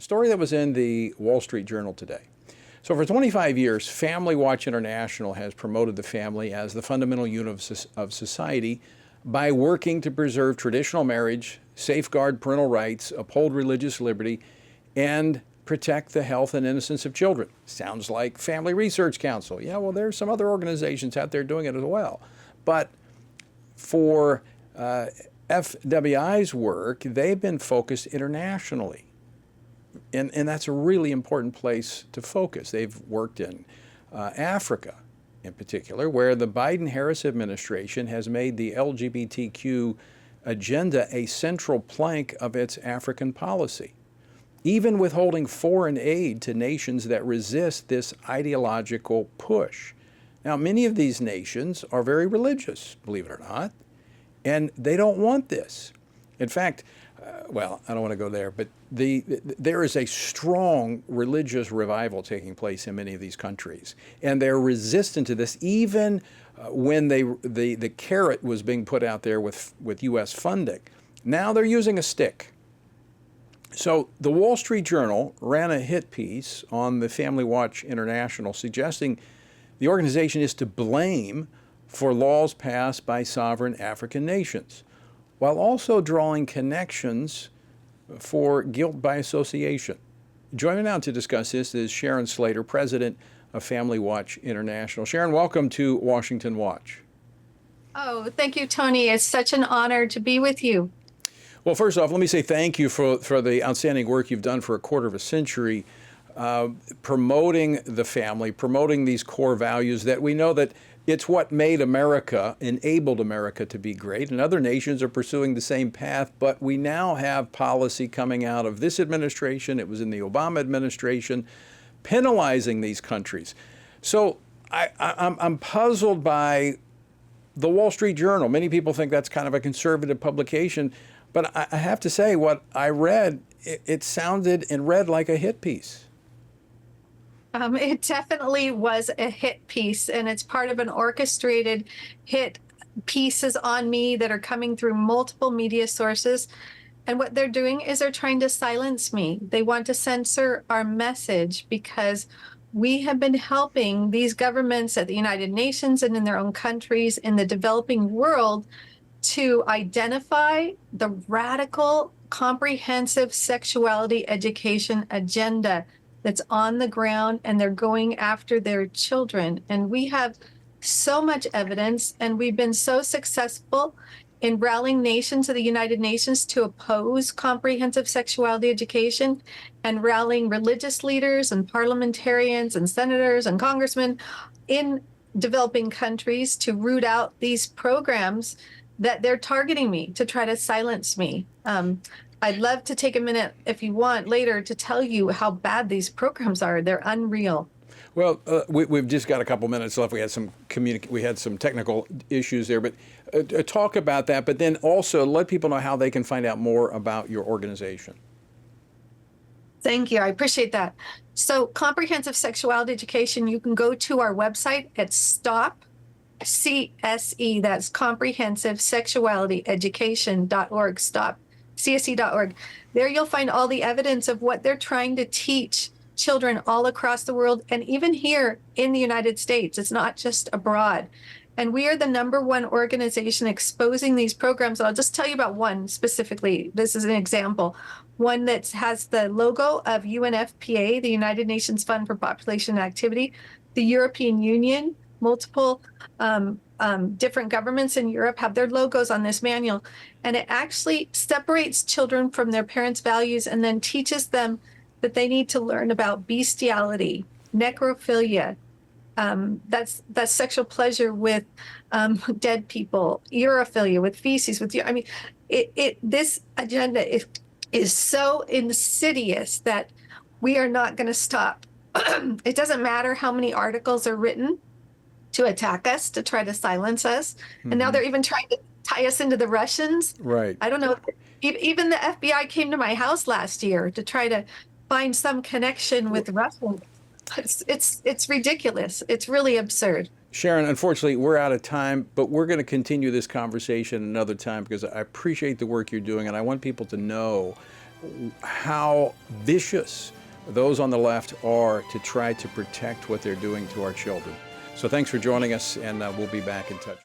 A story that was in the Wall Street Journal today. So for 25 years, Family Watch International has promoted the family as the fundamental unit of society by working to preserve traditional marriage, safeguard parental rights, uphold religious liberty, and protect the health and innocence of children. Sounds like Family Research Council. Yeah, well, there's some other organizations out there doing it as well. But for FWI's work, they've been focused internationally. And that's a really important place to focus. They've worked in Africa, in particular, where the Biden-Harris administration has made the LGBTQ agenda a central plank of its African policy, even withholding foreign aid to nations that resist this ideological push. Now, many of these nations are very religious, believe it or not, and they don't want this. In fact, well, I don't want to go there, but there is a strong religious revival taking place in many of these countries, and they're resistant to this, even when the carrot was being put out there with U.S. funding. Now they're using a stick. So the Wall Street Journal ran a hit piece on the Family Watch International suggesting the organization is to blame for laws passed by sovereign African nations, while also drawing connections for guilt by association. Joining me now to discuss this is Sharon Slater, president of Family Watch International. Sharon, welcome to Washington Watch. Oh, thank you, Tony. It's such an honor to be with you. Well, first off, let me say thank you for the outstanding work you've done for a quarter of a century, promoting the family, promoting these core values that we know that it's what made America, enabled America to be great, and other nations are pursuing the same path, but we now have policy coming out of this administration, it was in the Obama administration, penalizing these countries. So I'm puzzled by the Wall Street Journal. Many people think that's kind of a conservative publication, but I have to say what I read, it sounded and read like a hit piece. It definitely was a hit piece, and it's part of an orchestrated hit pieces on me that are coming through multiple media sources. And what they're doing is they're trying to silence me. They want to censor our message because we have been helping these governments at the United Nations and in their own countries in the developing world to identify the radical, comprehensive sexuality education agenda that's on the ground, and they're going after their children. And we have so much evidence, and we've been so successful in rallying nations of the United Nations to oppose comprehensive sexuality education, and rallying religious leaders and parliamentarians and senators and congressmen in developing countries to root out these programs that they're targeting me to try to silence me. I'd love to take a minute, if you want, later to tell you how bad these programs are. They're unreal. Well, we've just got a couple minutes left. We had some technical issues there, but talk about that. But then also let people know how they can find out more about your organization. Thank you. I appreciate that. So, comprehensive sexuality education. You can go to our website at STOP. CSE. That's comprehensive sexuality education.org. STOP. CSE.org. There you'll find all the evidence of what they're trying to teach children all across the world, and even here in the United States. It's not just abroad. And we are the #1 organization exposing these programs. And I'll just tell you about one specifically. This is an example. One that has the logo of UNFPA, the United Nations Fund for Population and Activity, the European Union, multiple different governments in Europe have their logos on this manual, and it actually separates children from their parents' values and then teaches them that they need to learn about bestiality, necrophilia, that's sexual pleasure with dead people, urophilia with feces, this agenda is so insidious that we are not going to stop. It doesn't matter how many articles are written to attack us, to try to silence us. And now they're even trying to tie us into the Russians. Right. I don't know. Even the FBI came to my house last year to try to find some connection with Russia. It's ridiculous. It's really absurd. Sharon, unfortunately, we're out of time, but we're going to continue this conversation another time because I appreciate the work you're doing, and I want people to know how vicious those on the left are to try to protect what they're doing to our children. So thanks for joining us, and we'll be back in touch.